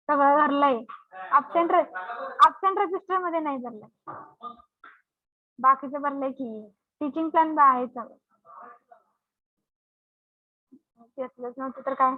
सगळं भरलंय. Absent register मध्ये नाही भरलंय, बाकीचं भरलंय की. टीचिंग प्लॅन आहे सगळं. घेतलंच नव्हतं तर काय.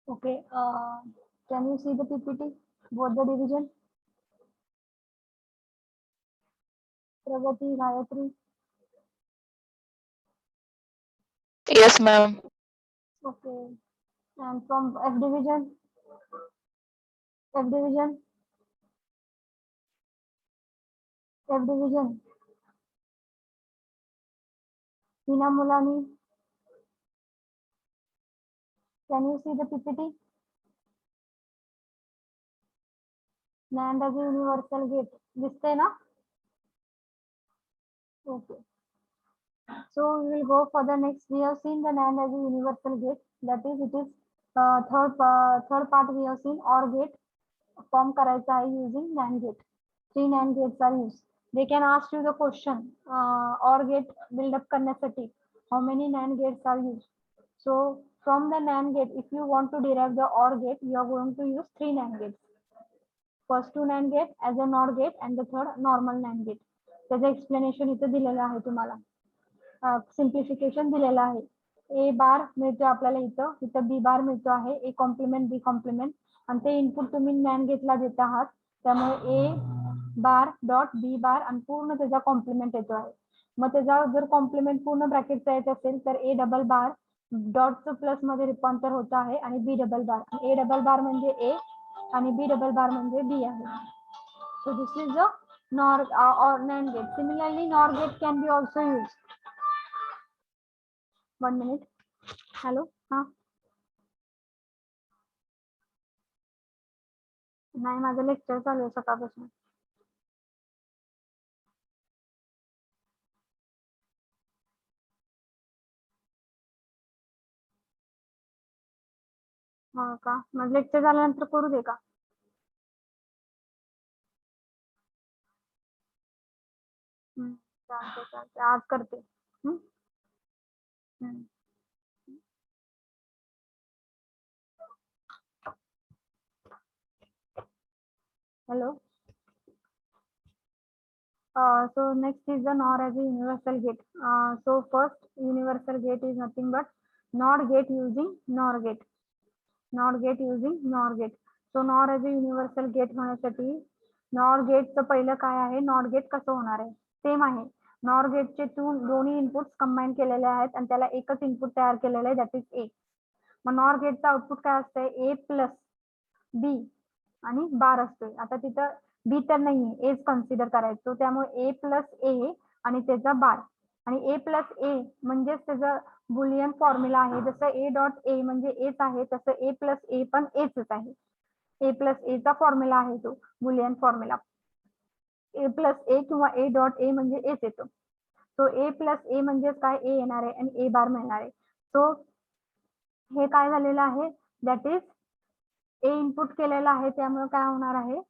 Okay. Can you see the PPT? Both the division? Pragati, Gayatri. Yes, ma'am. Okay. And from F division? F division? F division? Hina Mulani. Can you see the PPT? NAND as a universal gate. दिसते ना? Okay. So we will go for the next. We have seen the NAND as a universal gate. That is, it is third part we have seen OR gate form करायचा आहे using NAND gate. 3 NAND gates are used. They can ask you the question OR gate build up करण्यासाठी how many NAND gates are used. So from the NAND gate, if you want to derive the OR gate, you are going to use 3 NAND gates. First 2 NAND gate as a NOR gate and the third normal NAND gate. त्याचं explanation इथे दिलेलं आहे तुम्हाला. Simplification दिलेलं आहे. ए बार मिळतो आपल्याला इथं बी बार मिळतो आहे. ए कॉम्प्लिमेंट बी कॉम्प्लिमेंट आणि ते इनपुट तुम्ही NAND गेटला देत आहात. त्यामुळे ए बार डॉट बी बार आणि पूर्ण त्याचा कॉम्प्लिमेंट येतो आहे. मग त्याचा जर कॉम्प्लिमेंट पूर्ण ब्रॅकेटचा येत असेल तर ए डबल बार डॉटचं प्लस मध्ये रूपांतर होत आहे आणि बी डबल बार. ए डबल बार म्हणजे ए आणि बी डबल बार म्हणजे बी आहे. So this is the NOR or NAND gate. Similarly, NOR gate can be also used. 1 minute. Hello. हाँ. नाही माझं लेक्चर चालू आहे सकाळपासून. हो का? मग लेक्चर झाल्यानंतर करू दे का? चालते आज करते. Hello. So next is the NOR as a universal gate. So first universal gate is nothing but NOR gate using NOR gate. NOR gate using NOR gate. So NOR as a universal gate होण्यासाठी NOR गेटचं पहिलं काय आहे? NOR gate कसं होणार आहे? Same आहे. NOR गेटचे दोन्ही इनपुट्स कंबाईन केलेले आहेत आणि त्याला एकच इनपुट तयार केलेलं आहे, दॅट इज ए. मग NOR गेटचं आउटपुट काय असतंय? ए प्लस बी आणि बार असतोय. आता तिथं बी तर नाहीये, एच कन्सिडर करायचो. त्यामुळे ए प्लस ए आणि त्याचा बार. आणि ए प्लस ए म्हणजेच त्याचं बुलियन फॉर्म्युला आहे. जसं ए डॉट ए म्हणजे एच आहे तसं ए प्लस ए पण एच आहे. ए प्लस ए चा फॉर्म्युला आहे तो Boolean formula. A plus A किंवा ए डॉट ए म्हणजे एच येतो. सो ए प्लस ए म्हणजे काय, ए येणार आहे आणि ए बार मिळणार आहे. सो हे काय झालेलं आहे, दॅट इज ए इनपुट केलेला आहे, त्यामुळे काय होणार आहे,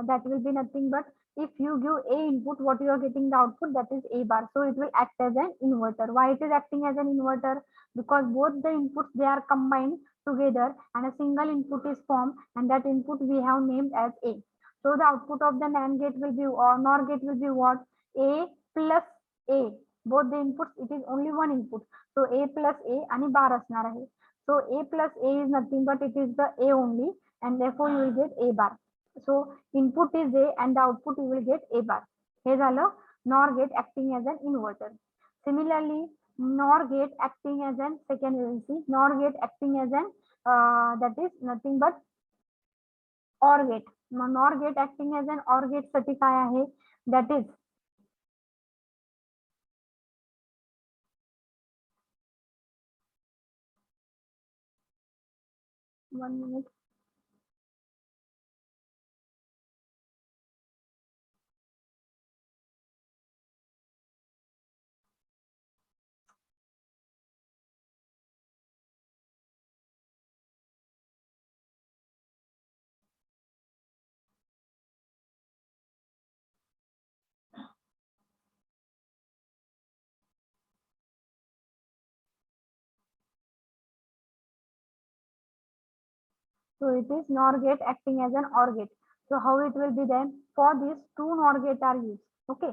that will be nothing but if you give a input, what you are getting the output, that is a bar. So it will act as an inverter. Why it is acting as an inverter? Because both the inputs, they are combined together and a single input is formed, and that input we have named as a. So the output of the NAND gate will be, or NOR gate will be what, a plus a. Both the inputs, it is only one input, so a plus a आणि bar असणार आहे. So a plus a is nothing but it is the a only, and therefore you will get a bar. So input is a and the output you will get a bar. हे झालं NOR gate acting as an inverter. Similarly, NOR gate acting as an, second we will see NOR gate acting as an, that is nothing but OR gate. NOR gate acting as an OR gate साठी काय आहे, that is one minute. So it is NOR gate acting as an OR gate. So how it will be then? For this, two NOR gate are used. Okay.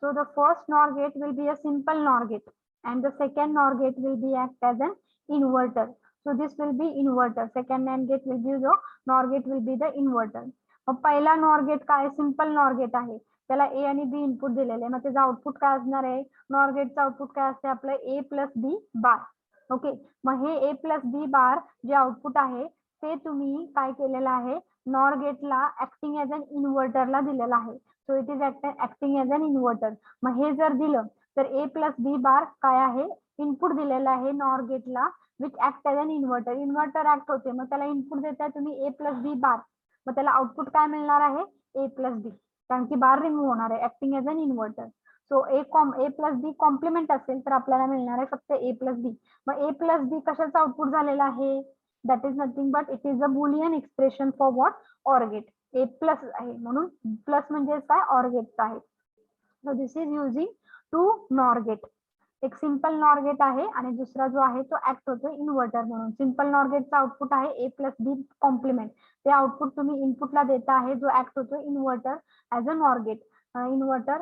So the first NOR gate will be a simple NOR gate, and the second NOR gate will be act as an inverter. So this will be inverter. Second NAND gate will be the NOR gate will be the inverter. मग पहिला NOR gate काय, simple NOR gate आहे, त्याला ए आणि बी input दिलेले, मग त्याचं output काय असणार आहे, NOR गेटचं आउटपुट काय असते आपलं, ए प्लस बी बार. ओके. मग हे ए प्लस बी बार जे आउटपुट आहे ते तुम्ही काय केलेलं आहे, NOR गेटला ऍक्टिंग एज अन इन्व्हर्टरला दिलेलं आहे. So it is acting as an inverter. मग हे जर दिलं तर ए प्लस बी बार काय आहे, इनपुट दिलेलं आहे NOR गेटला, which act as an inverter. Inverter act होते, मग त्याला इनपुट देताय तुम्ही ए प्लस बी बार, मग त्याला आउटपुट काय मिळणार आहे, ए प्लस बी, कारण की बार रिमूव्ह होणार आहे, acting as an inverter. So A plus B complement असेल तर आपल्याला मिळणार आहे फक्त ए प्लस बी. मग ए प्लस बी कशाचं आउटपुट झालेलं आहे, that is nothing but it is a boolean expression for what, OR gate. A plus आहे म्हणून प्लस म्हणजे काय, OR gate आहे. so this is using two NOR gate. एक सिंपल NOR गेट आहे आणि दुसरा जो आहे तो ऍक्ट होतो इन्व्हर्टर म्हणून. सिंपल NOR गेटचा आउटपुट आहे ए प्लस बी कॉम्प्लिमेंट, ते आउटपुट तुम्ही इनपुटला देता आहे जो ऍक्ट होतो inverter as a NOR gate. Inverter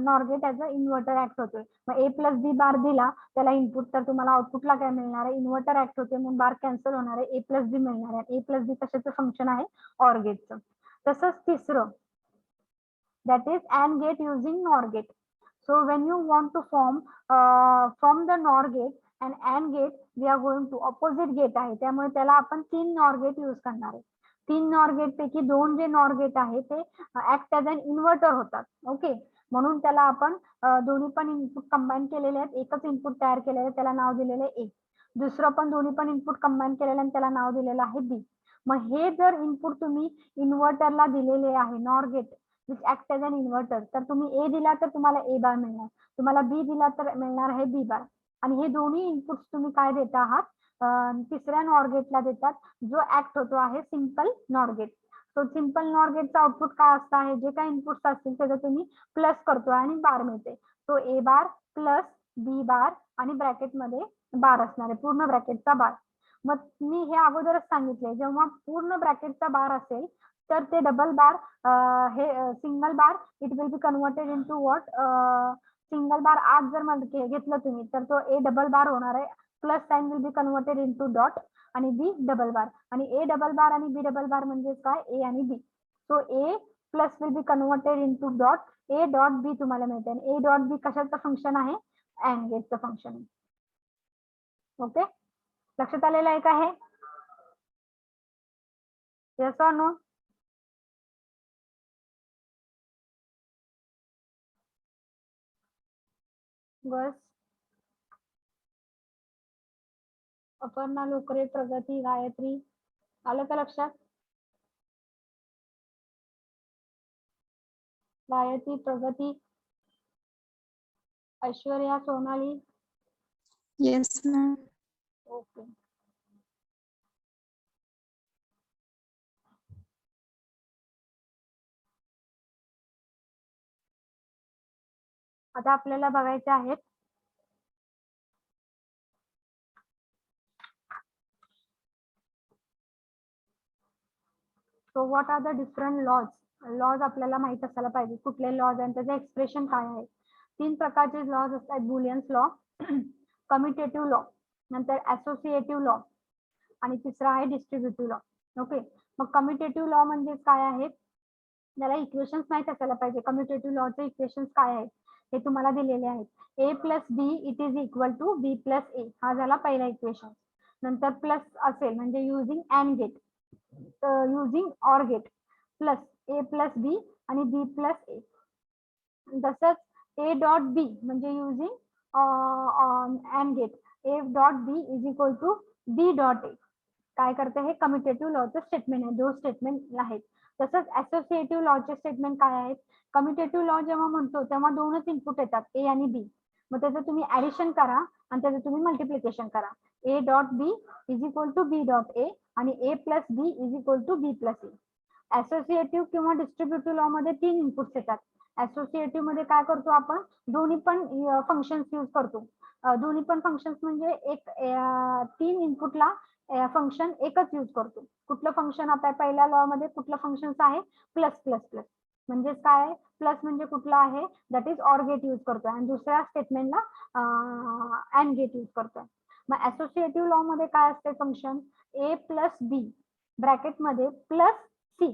NOR gate as a inverter act होतोय. मग ए प्लस बी बार दिला त्याला इनपुट, तर तुम्हाला आउटपुटला काय मिळणार आहे, इन्व्हर्टर ऍक्ट होते म्हणून बार कॅन्सल होणार आहे, ए प्लस बी मिळणार आहे. ए प्लस बी कशाचं फंक्शन आहे, OR गेटचं. तसंच तिसरं, that is AND gate using NOR gate. So when you want to form from the NOR gate and AND gate, we are going to opposite gate आहे, त्यामुळे त्याला आपण 3 NOR gate यूज करणार आहे. 3 NOR gate पैकी 2 जे NOR gate आहे ते ऍक्ट एज अन इन्व्हर्टर होतात. ओके. म्हणून त्याला आपण दोन्ही पण इनपुट कंबाईन केलेले आहेत, एकच इनपुट तयार केलेलं आहे, त्याला नाव दिलेलं आहे ए. दुसरं पण दोन्ही पण इनपुट कंबाईन केलेलं आणि त्याला नाव दिलेलं आहे बी. मग हे जर इनपुट तुम्ही इन्व्हर्टरला दिलेले आहे NOR gate which act as an inverter, तर तुम्ही ए दिला तर तुम्हाला ए बार मिळणार, तुम्हाला बी दिला तर मिळणार आहे बी बार. आणि हे दोन्ही इनपुट्स तुम्ही काय देता आहात, तिसऱ्या NOR गेटला देतात जो ऍक्ट होतो आहे simple NOR gate. So simple NOR गेटचा आउटपुट काय असतं आहे, जे काही इनपुट्स असतील त्याचं तुम्ही प्लस करतो आणि बार मिळते. तो ए बार प्लस बी बार आणि ब्रॅकेटमध्ये बार असणार आहे, पूर्ण ब्रॅकेटचा बार. मग मी हे अगोदरच सांगितले, जेव्हा पूर्ण ब्रॅकेटचा बार असेल तर ते डबल बार, हे single bar it will be converted into what, single bar आज जर घेतलं तुम्ही तर तो ए डबल बार होणार आहे, plus sign will be converted into dot आणि बी डबल बार. आणि ए डबल बार आणि बी डबल बार म्हणजे काय, ए आणि B. So A plus will be converted into dot, A dot B तुम्हाला मिळते. आणि ए डॉट बी कशाचं फंक्शन आहे, अँड गेटचं फंक्शन आहे. ओके, लक्षात आलेलं आहे का हे, येस ऑर नो? बस. अपर्णा लोकरे, प्रगती, गायत्री, आलं का लक्षात? गायत्री, प्रगती, Aishwarya, Sonali. Yes, ma'am. Okay. आता आपल्याला बघायचे आहेत so what are the different laws. Laws आपल्याला माहित असायला पाहिजे कुठले लॉज आणि त्याचे एक्सप्रेशन काय आहे. 3 प्रकारचे लॉज असतात, बुलियन्स लॉ, कम्युटेटिव्ह लॉ, नंतर असोसिएटिव्ह लॉ आणि तिसरा आहे डिस्ट्रीब्युटिव्ह लॉ. ओके, मग कम्युटेटिव्ह लॉ म्हणजे काय आहेत, त्याला इक्वेशन्स माहित असायला पाहिजे. कम्युटेटिव्ह लॉचे इक्वेशन्स काय आहेत हे तुम्हाला दिलेले आहेत. a plus B it is equal to B plus A, हा झाला पहिला इक्वेशन. नंतर प्लस असेल म्हणजे using AND gate, using OR gate, plus A plus B आणि बी प्लस ए. तसंच ए डॉट बी म्हणजे using AND gate, A dot B is equal to B dot A. काय करते, हे कम्युटेटिव्ह लॉचं स्टेटमेंट आहे, दोन स्टेटमेंट आहेत. तसंच असोसिएटिव्ह लॉचे स्टेटमेंट काय आहेत. कम्युटेटिव्ह लॉ जेव्हा म्हणतो तेव्हा दोनच इनपुट येतात, ए आणि बी. मग त्याचं तुम्ही ऍडिशन करा आणि त्याचं तुम्ही मल्टिप्लिकेशन करा. A dot B is equal to B dot A आणि A plus B is equal to B plus A. Associative किंवा डिस्ट्रीब्युटिव्ह लॉ मध्ये 3 इनपुट्स येतात. असोसिएटिव्ह मध्ये काय करतो आपण, दोन्ही पण फंक्शन्स यूज करतो. दोन्ही पण फंक्शन्स म्हणजे एक 3 इनपुटला फंक्शन एकच यूज करतो. कुठलं फंक्शन, आता पहिल्या लॉ मध्ये कुठलं फंक्शन आहे, प्लस प्लस प्लस. म्हणजे काय, प्लस म्हणजे कुठलं आहे, that is OR gate use करतोय आणि दुसऱ्या स्टेटमेंटला अँड गेट यूज करतोय. मग असोसिएटिव्ह लॉ मध्ये काय असते function, A plus B bracket मध्ये प्लस सी.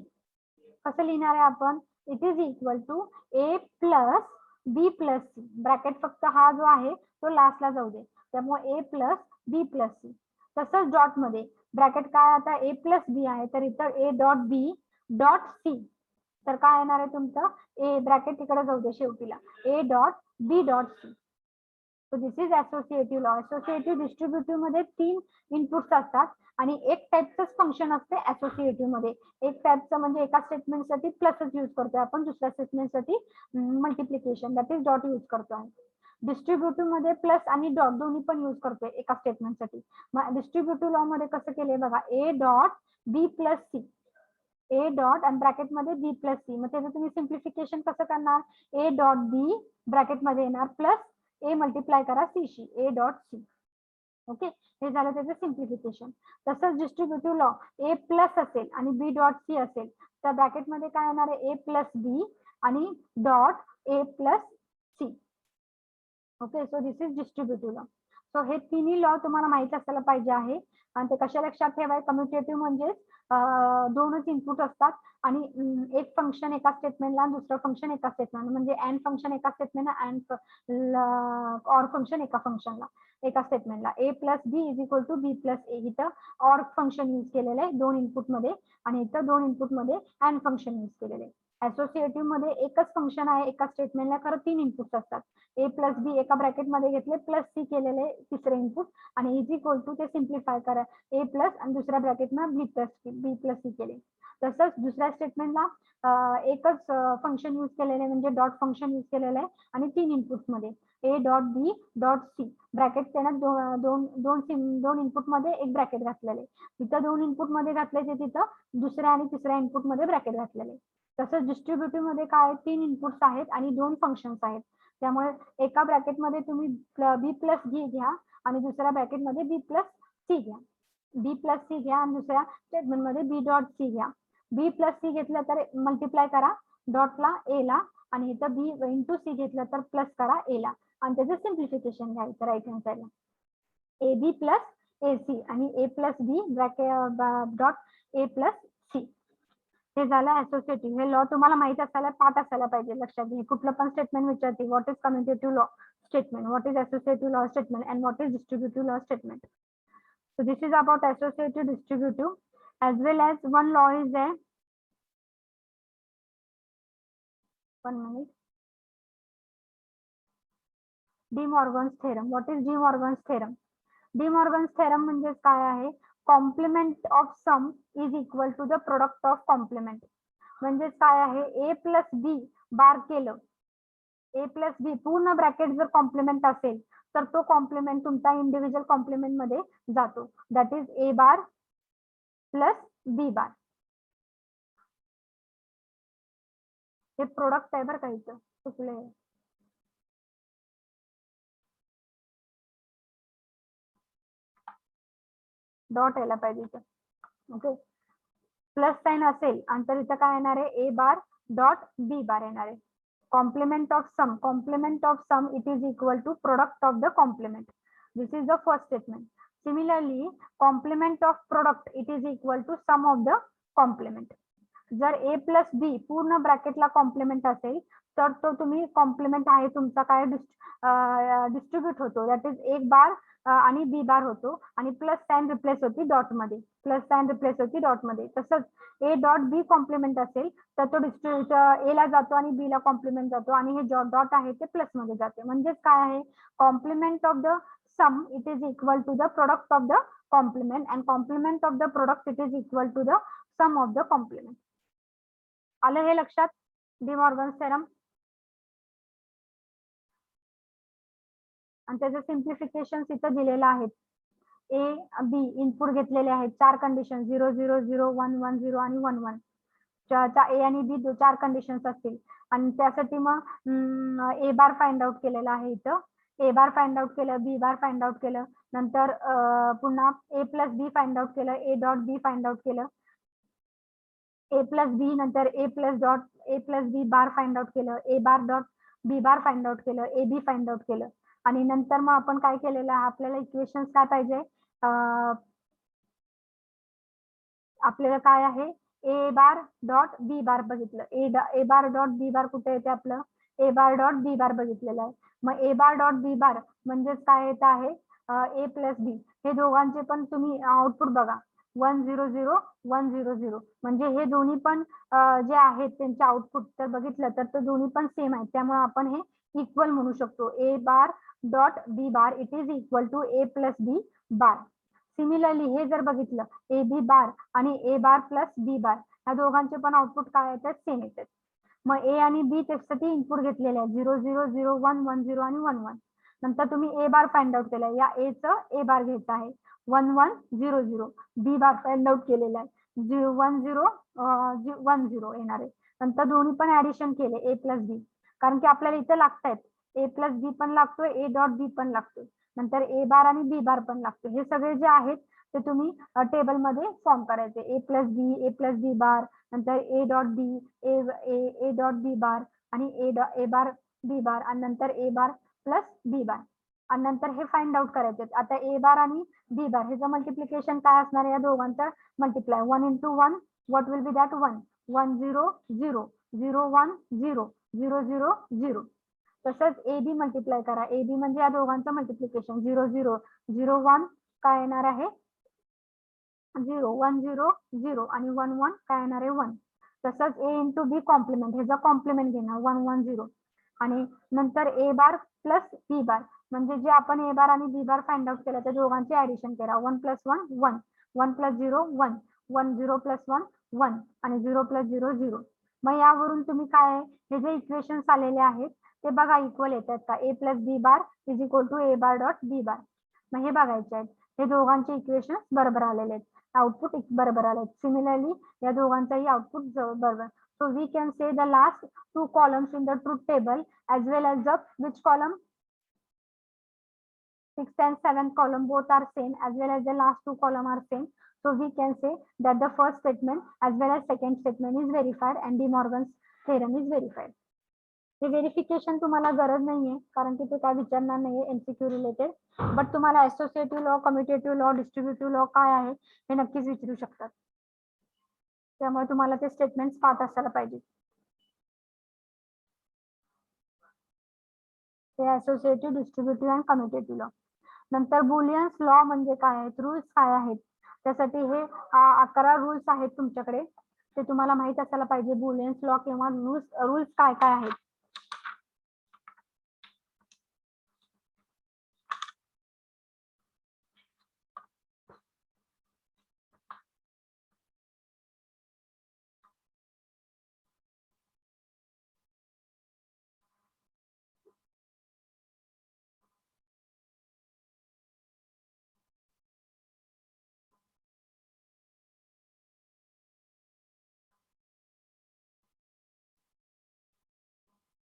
कसं लिहिणार आहे आपण, it is equal to A plus B plus C. Bracket फक्त हा जो आहे तो लास्टला जाऊ दे, त्यामुळे A plus B plus C. तसंच डॉट मध्ये ब्रॅकेट काय, आता ए प्लस बी आहे तर इथं A dot B dot C. तर काय येणार आहे तुमचं, ए ब्रॅकेट तिकडे जाऊ दे शेवटीला, A dot B dot C. So this is associative law. Associative distributive मध्ये 3 इनपुट्स असतात आणि एक टाइपचंच फंक्शन असते असोसिएटिव्ह मध्ये. एक टाइपचं म्हणजे एका स्टेटमेंटसाठी प्लसच यूज करतोय आपण, दुसऱ्या स्टेटमेंटसाठी multiplication that is dot use करतोय. डिस्ट्रीब्युटिव्ह मध्ये प्लस आणि डॉट दोन्ही पण यूज करतोय एका स्टेटमेंटसाठी. मग डिस्ट्रीब्युटिव्ह लॉ मध्ये कसं केलंय बघा, A dot B plus C, A dot आणि ब्रॅकेट मध्ये बी प्लस सी. मग त्याचं तुम्ही सिम्प्लिफिकेशन कसं करणार, ए डॉट बी ब्रॅकेट मध्ये येणार प्लस ए मल्टिप्लाय करा सी शी, ए डॉट सी. ओके, हे झालं त्याचं सिम्प्लिफिकेशन. तसंच डिस्ट्रीब्युटिव्ह लॉ, ए प्लस असेल आणि बी डॉट सी असेल तर ब्रॅकेट मध्ये काय येणार आहे, ए प्लस बी आणि dot A plus C. Okay, so this is distributive law. So हे तिन्ही लॉ तुम्हाला माहित असायला पाहिजे आहे. आणि ते कशा लक्षात ठेवाय, कम्युटेटिव्ह म्हणजे दोनच इनपुट असतात आणि एक फंक्शन एका स्टेटमेंटला आणि दुसरं फंक्शन एका स्टेटमेंट, म्हणजे अँड फंक्शन एका स्टेटमेंटला अँड ऑर फंक्शन एका फंक्शनला एका स्टेटमेंटला. A plus B is equal to B plus A. इथं ऑर फंक्शन यूज केलेलं आहे 2 इनपुट मध्ये आणि इथं 2 इनपुट मध्ये अँड फंक्शन यूज केलेलं आहे. असोसिएटिव्ह मध्ये एकच फंक्शन आहे एका स्टेटमेंटला, खरं 3 इनपुट्स असतात. ए प्लस बी एका ब्रॅकेट मध्ये घेतले, प्लस सी केलेले तिसरे इनपुट आणि इज इक्वल टू ते सिम्प्लिफाय करा, ए प्लस आणि दुसऱ्या ब्रॅकेटला बी प्लस सी केले. तसंच दुसऱ्या स्टेटमेंटला एकच फंक्शन यूज केलेले म्हणजे डॉट फंक्शन यूज केलेलं आहे आणि 3 इनपुट मध्ये A dot B dot C bracket त्यानं दोन इनपुट मध्ये एक ब्रॅकेट घातलेले. तिथं 2 इनपुट मध्ये घातले ते तिथं दुसऱ्या आणि तिसऱ्या इनपुट मध्ये ब्रॅकेट घातलेले. तसंच डिस्ट्रीब्युटिव्ह मध्ये काय 3 इनपुट्स आहेत आणि 2 फंक्शन्स आहेत. त्यामुळे एका ब्रॅकेटमध्ये तुम्ही बी प्लस जी घ्या आणि दुसऱ्या ब्रॅकेटमध्ये बी प्लस सी घ्या. बी प्लस सी घ्या आणि दुसऱ्या स्टेटमेंटमध्ये बी डॉट सी घ्या. बी प्लस सी घेतलं तर मल्टिप्लाय करा डॉटला ए ला आणि इथं बी इंटू सी घेतलं तर प्लस करा ए ला आणि त्याचं सिम्प्लिफिकेशन घ्यायचं राईट हँड साईडला. ए बी प्लस ए सी आणि A plus B bracket dot A plus C. हे झालं असोसिएटिव्ह. हे लॉ तुम्हाला माहित असायला, पाठ असायला पाहिजे लक्षात घ्या. कुठलं पण स्टेटमेंट विचारते, what is commutative law statement, what is associative law statement and what is distributive law statement. So this is about associative distributive as well as one law is there. 1 minute. De Morgan's theorem. What is De Morgan's theorem? De Morgan's theorem म्हणजे काय आहे, complement of sum is equal to the product of complement. म्हणजे काय आहे, A plus B बार केलं, A plus बी पूर्ण bracket जर complement असेल तर तो कॉम्प्लिमेंट तुमचा इंडिव्हिज्युअल कॉम्प्लिमेंट मध्ये जातो. That is A bar plus B bar. हे प्रोडक्ट आहे बरं का, इथं चुकलंय. डॉट यायला पाहिजे इथं. ओके, प्लस साइन असेल आणि तर इथं काय येणार आहे, ए बार डॉट बी बार येणार आहे. Complement of sum it is equal to product of the complement. This is the first statement. Similarly complement of product it is equal to sum of the complement. जर A plus बी पूर्ण ब्रॅकेटला complement असेल तर तो तुम्ही complement आहे तुमचा काय distribute होतो. दॅट इज एक बार आणि बी बार होतो आणि प्लस साइन रिप्लेस होती डॉट मध्ये, तसंच ए डॉट बी कॉम्प्लिमेंट असेल तर तो ए ला जातो आणि बी ला कॉम्प्लिमेंट जातो आणि हे डॉट आहे ते प्लस मध्ये जाते. म्हणजेच काय आहे, complement of the sum it is equal to the product of the complement and complement of the product it is equal to the sum of the complement. आलं हे लक्षात, डी मॉर्गन्स थेरम. आणि त्याचे सिम्प्लिफिकेशन इथं दिलेलं आहेत. A B input घेतलेले आहेत, 4 कंडिशन 0 0 0 1 1 0 आणि 1 1. ए आणि बी 4 कंडिशन्स असतील आणि त्यासाठी मग ए बार फाइंड आउट केलेला आहे इथं. ए बार फाइंड आउट केलं, बी बार फाइंड आउट केलं, नंतर पुन्हा A plus B find out केलं, A dot B find out केलं, ए प्लस बी नंतर A plus B bar find out केलं, A bar dot B bar find out केलं, A B find out केलं आणि नंतर मग आपण काय केलेलं आहे, आपल्याला इक्वेशन्स काय पाहिजे, आपल्याला काय आहे, ए बार डॉट बी बार बघितलं, ए बार डॉट बी बार कुठे येते आपलं, ए बार डॉट बी बार बघितलेलं आहे. मग ए बार डॉट बी बार म्हणजेच काय येत आहे, ए प्लस बी. हे दोघांचे पण तुम्ही आउटपुट बघा, 1 0 0 1 0 0. म्हणजे हे दोन्ही पण जे आहेत त्यांचे आउटपुट तर बघितलं तर ते दोन्ही पण सेम आहेत, त्यामुळे आपण हे इक्वल म्हणू शकतो. A bar dot B bar it is equal to A plus B bar. Similarly हे जर बघितलं, ए बी बार आणि ए बार प्लस बी बार या दोघांचे पण आउटपुट काय येतात, सेम येतात. मग ए आणि बी त्यासाठी इनपुट घेतलेले आहेत 0 0 0 1 1 0 आणि 1 1. नंतर तुम्ही ए बार फाइंड आउट केलाय, या ए चं ए बार घ्यायचं आहे 1 1 0 0. बी बार फाइंड आउट केलेला आहे 1 0 1 0 येणार आहे. नंतर दोन्ही पण ऍडिशन केले ए प्लस बी, कारण की आपल्याला इथे लागतायत, ए प्लस बी पण लागतोय, ए डॉट बी पण लागतोय, नंतर ए बार आणि बी बार पण लागतो. हे सगळे जे आहेत ते तुम्ही टेबल मध्ये फॉर्म करायचे, ए प्लस बी बार, नंतर ए डॉट बी, ए डॉट बी बार आणि ए बार बी बार आणि नंतर ए बार प्लस बी बार आणि नंतर हे फाइंड आउट करायचे. आता ए बार आणि बी बार ह्याचं मल्टिप्लिकेशन काय असणार, या दोघांचा multiply 1 into 1 what will be that 1 1 0 0 0 1 0 0 0 0. तसंच ए बी मल्टिप्लाय करा, ए बी म्हणजे या दोघांचं मल्टिप्लिकेशन 0 0 0 1 काय येणार आहे 0 1 0 0 आणि 1 1 काय येणार आहे 1. तसंच ए इंटू बी कॉम्प्लिमेंट, ह्याचा कॉम्प्लिमेंट घेणार 1 1 0 आणि नंतर ए बार प्लस बी बार म्हणजे जे आपण ए बार आणि बी बार फाइंड आउट केलं त्या दोघांचे ऍडिशन करा 1 + 1 1 1 + 0 1 1 0 + 1 1 आणि 0 + 0 0. मग यावरून तुम्ही काय हे जे इक्वेशन्स आलेले आहेत ते बघा इक्वल येतात का, A plus B bar is equal to A bar dot B bar. मग हे बघायचे आहेत, हे दोघांचे इक्वेशन बरोबर आलेले आहेत, आउटपुट बरोबर आले आहेत. सिमिलरली या दोघांचाही आउटपुट बरोबर. So we can say the last 2 columns in the truth table as well as the which column 6th and 7th column both are same as well as the last 2 column are same. So we can say that the first statement as well as second statement is verified and De Morgan's theorem is verified. हे verification तुम्हाला गरज नाहीये कारण की ते काय विचारणार नाहीये एमसीक्यू रिलेटेड, बट तुम्हाला associative law, commutative law, distributive law काय आहे हे नक्कीच विचारू शकतात. त्यामुळे तुम्हाला ते स्टेटमेंट्स पाठ असायला पाहिजे. ते असोसिएटिव्ह, डिस्ट्रीब्युटिव्ह आणि कम्युटेटिव्ह लॉ. नंतर बुलियन्स लॉ म्हणजे काय आहेत, रूल्स काय आहेत, त्यासाठी हे 11 रूल्स आहेत तुमच्याकडे, ते तुम्हाला माहित असायला पाहिजे. बुलियन्स लॉ किंवा रूल्स काय काय आहेत.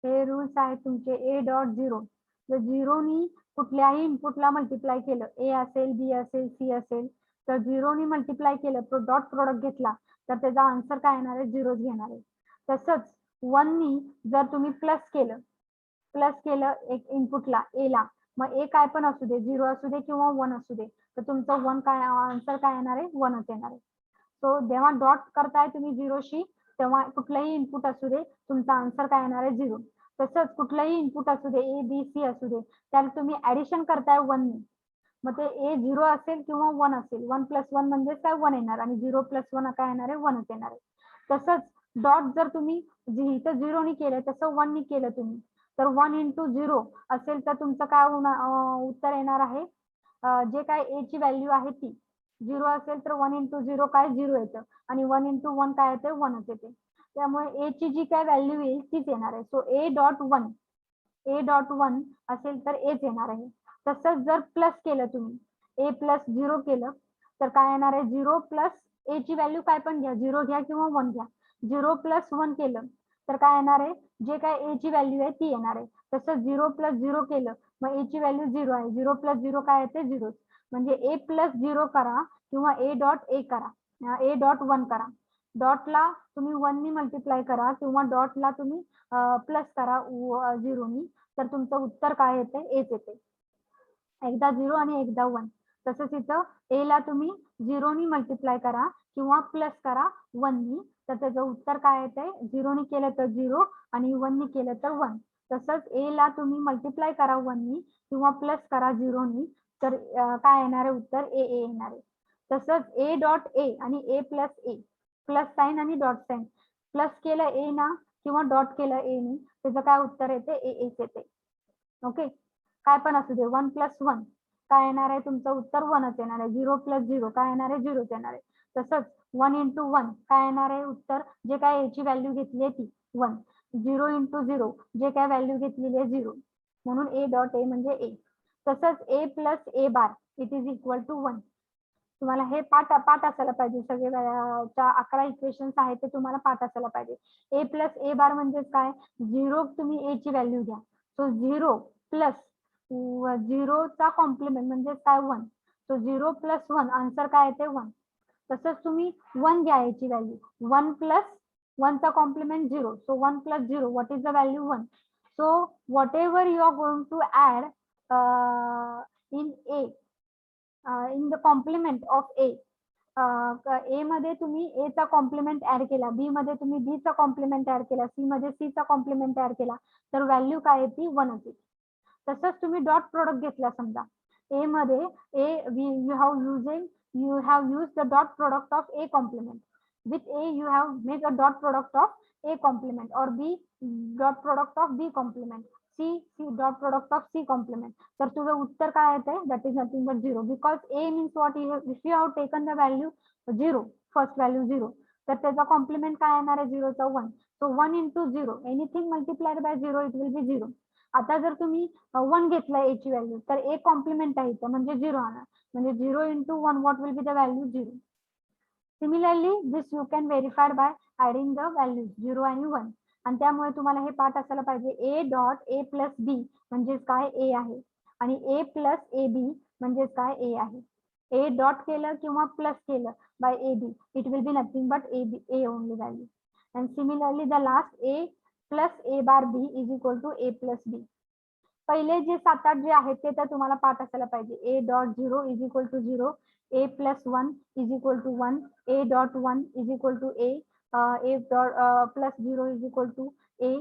हे रूल्स आहेत तुमचे. ए डॉट झिरो, जर झिरोनी कुठल्याही इनपुटला मल्टिप्लाय केलं, ए असेल, बी असेल, सी असेल, तर झिरोनी मल्टिप्लाय केलं, तो डॉट प्रोडक्ट घेतला तर त्याचा आन्सर काय येणार आहे, झिरोच घेणार आहे. तसंच वननी जर तुम्ही प्लस केलं एक इनपुटला ए ला, मग ए काय पण असू दे, झिरो असू दे किंवा वन असू दे, तर तुमचं वन काय आन्सर काय येणार आहे, वनच येणार आहे. सो जेव्हा डॉट करताय तुम्ही झिरोशी, तेव्हा कुठलाही इनपुट असू दे, तुमचा आन्सर काय येणार आहे, झिरो. तसंच कुठलाही इनपुट असू दे, ए बी सी असू दे, त्याला तुम्ही ऍडिशन करताय वननी, मग ते ए झिरो असेल किंवा वन असेल, 1+1 म्हणजे काय, वन येणार, आणि 0+1 काय येणार आहे, वनच येणार आहे. तसंच डॉट जर तुम्ही इथं झिरोनी केलं तसं वननी केलं तुम्ही, तर 1 × 0 असेल तर तुमचं काय उत्तर येणार आहे, जे काय ए ची व्हॅल्यू आहे ती. 0 असेल तर 1 × 0 काय, 0 येतं, आणि 1 × 1 काय येते, 1च येते. त्यामुळे ए ची जी काय व्हॅल्यू येईल तीच येणार आहे. सो A.1 असेल तर एच येणार आहे. तसंच जर प्लस केलं तुम्ही, A+0 केलं तर काय येणार आहे, 0 प्लस ए ची व्हॅल्यू काय पण घ्या, 0 घ्या किंवा 1 घ्या, 0+1 केलं तर काय येणार आहे, जे काय ए ची व्हॅल्यू आहे ती येणार आहे. तसंच 0+0 केलं, मग ए ची व्हॅल्यू 0 आहे, 0+0 काय येते, 0. म्हणजे A+0 करा किंवा A.A करा, A.1 करा. डॉटला तुम्ही 1 नी मल्टिप्लाय करा किंवा डॉटला तुम्ही प्लस करा झिरोनी, तर तुमचं उत्तर काय येते, एच येते. एकदा 0 आणि एकदा 1. तसंच इथं ए ला तुम्ही झिरोनी मल्टिप्लाय करा किंवा प्लस करा 1 नी, तर त्याचं उत्तर काय येते, झिरोनी केलं तर 0 आणि 1 नी केलं तर 1. तसंच ए ला तुम्ही मल्टिप्लाय करा 1 नी किंवा प्लस करा 0 नी, तर काय येणार आहे उत्तर, ए येणार आहे. तसंच A.A आणि A+A, प्लस साइन आणि डॉट साइन, प्लस केलं ए ना किंवा डॉट केलं ए नी, त्याचं काय उत्तर येते, एच येते. ओके, काय पण असू दे, 1+1 काय येणार आहे, तुमचं उत्तर 1च येणार आहे. 0+0 काय येणार आहे, 0च येणार आहे. तसंच 1 × 1 काय येणार आहे उत्तर, जे काय ए ची व्हॅल्यू घेतली आहे ती 1. 0 × 0 जे काय व्हॅल्यू घेतलेली आहे 0, म्हणून A.A म्हणजे ए. तसंच A+A' it is equal to 1. तुम्हाला हे पाठ असायला पाहिजे, सगळे 11 इक्वेशन्स आहेत ते तुम्हाला पाठ असायला पाहिजे. A+A' म्हणजे काय, 0 तुम्ही ए ची व्हॅल्यू घ्या, सो 0 प्लस 0 चा कॉम्प्लिमेंट म्हणजे काय, 1. सो 0+1 आन्सर काय येते, 1. तसंच तुम्ही 1 घ्या ए ची व्हॅल्यू, 1 + 1 चा complement 0, so 1 + 0 what is the value, 1. So whatever you are going to add in A, in the complement of A, A मध्ये तुम्ही ए चा कॉम्प्लिमेंट ऍड केला, बी मध्ये तुम्ही बी चा कॉम्प्लिमेंट ऍड केला, सी मध्ये सी चा कॉम्प्लिमेंट ऍड केला, तर व्हॅल्यू काय येते, 1 येते. तसंच तुम्ही डॉट प्रोडक्ट घेतला, समजा ए मध्ये you have use the dot product of A complement, with A you have make a dot product of A complement, और B dot product of B complement, C dot product of C complement, तर तुझं उत्तर काय येते, that is nothing but 0, because A means what, if you have taken the value 0, first value 0, तर त्याचा complement काय येणार आहे, 0चा 1. So 1 × 0 anything multiplied by 0 it will बी 0. आता जर तुम्ही 1 घेतलं ए ची व्हॅल्यू, तर ए कॉम्प्लिमेंट आहे इथं म्हणजे 0 आणा, म्हणजे 0 × 1 what will be the value, 0. Similarly this you can verified by adding the values 0 आणि 1. आणि त्यामुळे तुम्हाला हे पाठ असायला पाहिजे, A.A+B म्हणजेच काय, ए आहे, आणि A+AB म्हणजेच काय, ए आहे. ए डॉट केलं किंवा प्लस केलं by AB, it will be nothing but A only value. And similarly the last A+A' is equal to A+B. पहिले जे 7-8 जे आहेत ते तर तुम्हाला पाठ असायला पाहिजे. A.0 is equal to 0, A+1 is equal to 1, A.1 is equal to A, A+0 is equal to A,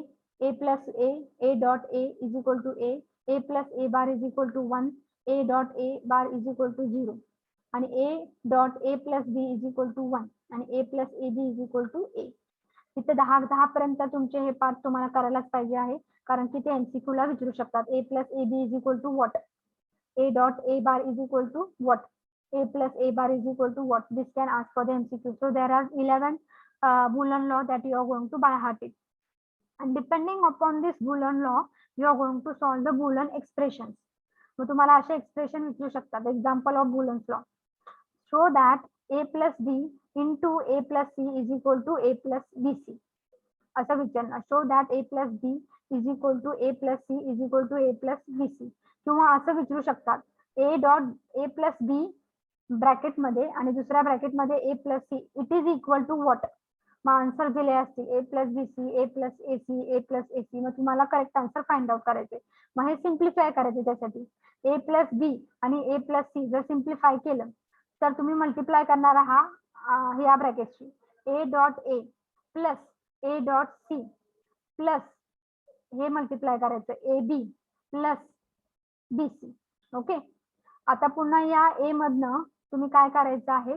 A+A, A.A is equal to A, A+A' is equal to 1, A.A' is equal to 0, आणि A.A+B is equal to 1, आणि A+AB is equal to A. इथे 10 पर्यंत तुमचे हे पाठ तुम्हाला करायलाच पाहिजे आहे, कारण की ते MCQ ला विचारू शकतात. A+AB is equal to what, A.A' is equal to what, A+A' is equal to what, this can ask for the MCQ. So there are 11 Boolean law that you are going to by heart it, and depending upon this Boolean law you are going to solve the Boolean expressions. मग तुम्हाला असे expression विचारू शकतात. Example of Boolean's law, show that A+B into A+C is equal to A+BC. असं विचारणार. Show that A+B is equal to A plus C is equal to A plus B C, किंवा असं विचारू शकतात A dot A plus B bracket मध्ये आणि दुसऱ्या bracket मध्ये A plus C it is equal to what. मग answer दिले असतील A plus B C A plus A C A plus A C. मग तुम्हाला करेक्ट आन्सर फाइंड आउट करायचे. मग हे सिम्प्लिफाय करायचे. त्यासाठी ए प्लस बी आणि ए प्लस सी जर सिम्प्लिफाय केलं तर तुम्ही मल्टिप्लाय करणार आहात या ब्रॅकेटशी A dot A plus A dot C plus हे मल्टिप्लाय करायचं A B plus B C. Okay. आता पुन्हा या ए मधनं तुम्ही काय करायचं आहे,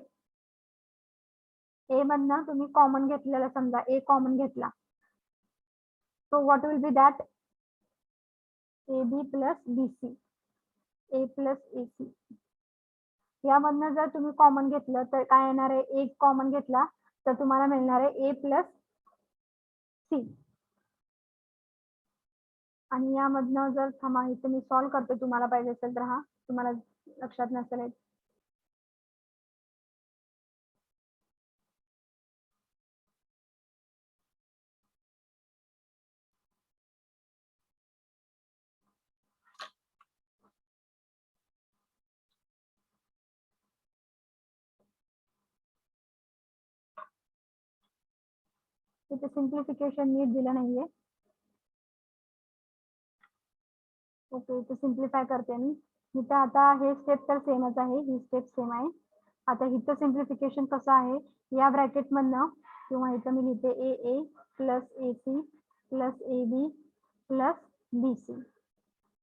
ए मधनं तुम्ही कॉमन घेतलेला, समजा ए कॉमन घेतला, so what will be that A B plus B C A plus A C. यामधनं जर तुम्ही कॉमन घेतलं तर काय येणार आहे, एक कॉमन घेतला तर तुम्हाला मिळणार आहे ए प्लस सी. आणि यामधनं जर थांबा इथे मी सॉल्व्ह करते, तुम्हाला पाहिजे असेल तर हा तुम्हाला लक्षात नसेल येत. इथे सिम्प्लिफिकेशन नीट दिलं नाहीये. ओके, इथे सिम्प्लिफाय करते मी. इथं आता हे स्टेप तर सेमच आहे, ही स्टेप सेम आहे. आता इथं सिम्प्लिफिकेशन कसं आहे, या ब्रॅकेट मधनं किंवा इथं मी लिहिते A A plus A C plus A B plus B C.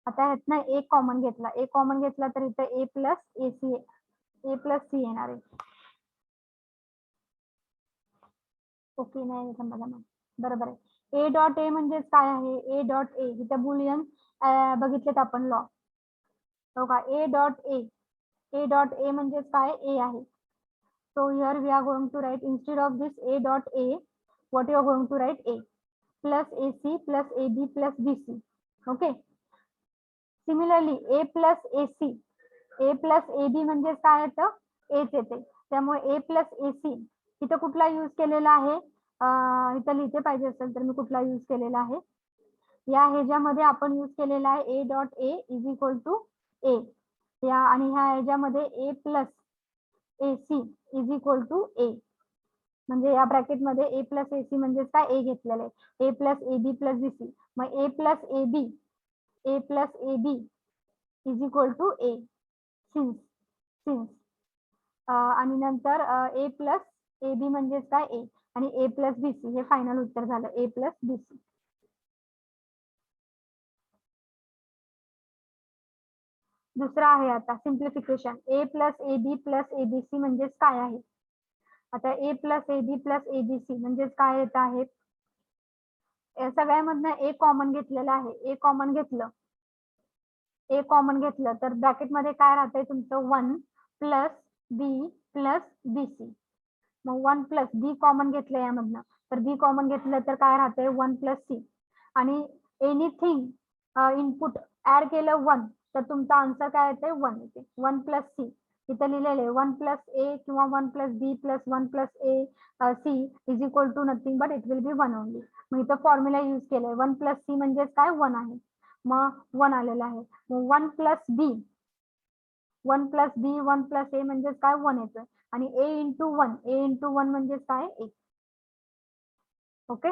आता ह्यातनं एक कॉमन घेतला, एक कॉमन घेतला तर इथं ए plus A C A plus C येणार आहे. ओके, नाही थांबा बरोबर आहे. ए डॉट ए म्हणजेच काय आहे, ए डॉट ए इथं बुलियन बघितलेत आपण लॉ. हो का, ए डॉट ए म्हणजेच काय, ए आहे. So here we are going to write instead of this A dot A what you are going to write A plus A C plus A B plus B C. Okay. Similarly A plus A B म्हणजेच काय येतं, H येते. त्यामुळे A plus A C इथं कुठला use केलेला आहे, इथं लिहिते पाहिजे असेल तर मी कुठला यूज केलेला आहे. या ह्याच्यामध्ये आपण यूज केलेला आहे A dot A is equal to A या, आणि ह्या ह्याच्यामध्ये A plus A C is equal to A. म्हणजे या ब्रॅकेट मध्ये ए प्लस ए सी म्हणजेच काय, ए घेतलेलं आहे. A plus A B plus B C. मग A plus A B is equal to A since आणि नंतर ए प्लस ए बी म्हणजेच काय, ए आणि ए प्लस बी सी. हे फायनल उत्तर झालं, ए प्लस बी सी. दुसरा आहे आता simplification A plus A B plus A B C म्हणजेच काय आहे. आता A plus A B plus A B C म्हणजेच काय येत आहे, सगळ्यामधनं ए कॉमन घेतलेलं आहे. ए कॉमन घेतलं तर ब्रॅकेट मध्ये काय राहतंय तुमचं, 1 plus B plus B C. मग 1 प्लस बी कॉमन घेतलं यामधनं, तर बी कॉमन घेतलं तर काय राहतंय 1 प्लस सी. आणि एनिथिंग इनपुट ऍड केलं 1 तर तुमचा आन्सर काय येते, 1 येते. 1 प्लस सी इथं लिहिलेलं आहे 1 प्लस ए किंवा 1 plus B plus 1 plus A C is equal to nothing but it will be 1 only. मग इथं फॉर्म्युला यूज केलाय 1 प्लस सी म्हणजेच काय, 1 आहे. मग 1 आलेलं आहे. मग 1 प्लस बी 1 प्लस ए म्हणजेच काय, 1 येतं. आणि ए इंटू 1 म्हणजेच काय, 1. Okay.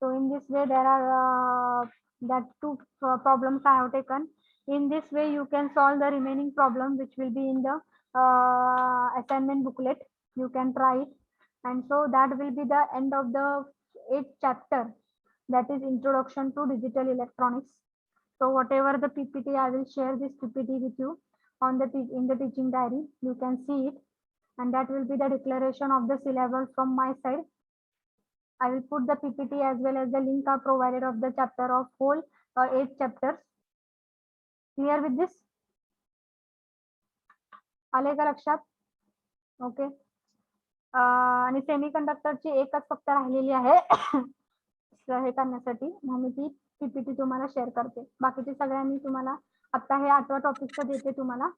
So in this way there are that 2 problems I have taken. In this way you can solve the remaining problem which will be in the assignment booklet. You can try it, and so that will be the end of the 8th chapter, that is introduction to digital electronics. So whatever the PPT, I will share this PPT with you on the in the teaching diary. You can see it, and that will be the declaration of the syllabus from my side. I will put the PPT as well as the link are provided of the chapter of whole 8 chapters. Clear with this? आले का लक्षात? Okay. आणि सेमीकंडक्टरची एकच फक्त राहिलेली आहे हे करण्यासाठी मग मी ती पीपीटी तुम्हाला शेअर करते. बाकीचे सगळ्यांनी तुम्हाला आता हे 8व्या टॉपिकचं देते तुम्हाला.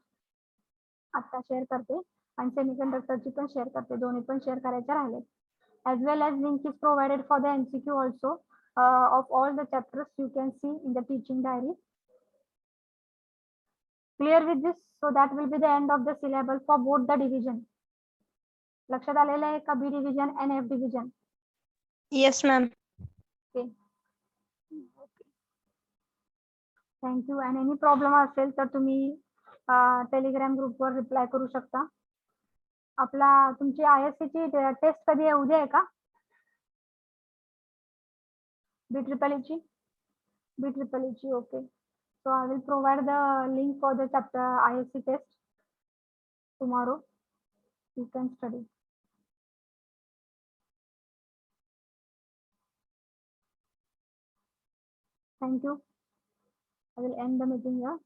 आता शेअर करते आणि सेमीकंडक्टरची पण शेअर करते. दोन्ही पण शेअर करायचे राहिले. As well as link is provided for the MCQ also of all the chapters you can see in the teaching diary. Clear with this? So that will be the end of the syllabus for both the division. लक्षात आलेलं आहे का? B division and F division. Yes, ma'am. Okay. Thank you. And any problem असेल तर तुम्ही Telegram ग्रुपवर reply करू शकता. आपला तुमची ISC ची टेस्ट कधी आहे? उद्या आहे का? BEEE ची. Okay. So I will provide the link for the chapter ISC test tomorrow. You can study. Thank you. I will end the meeting here.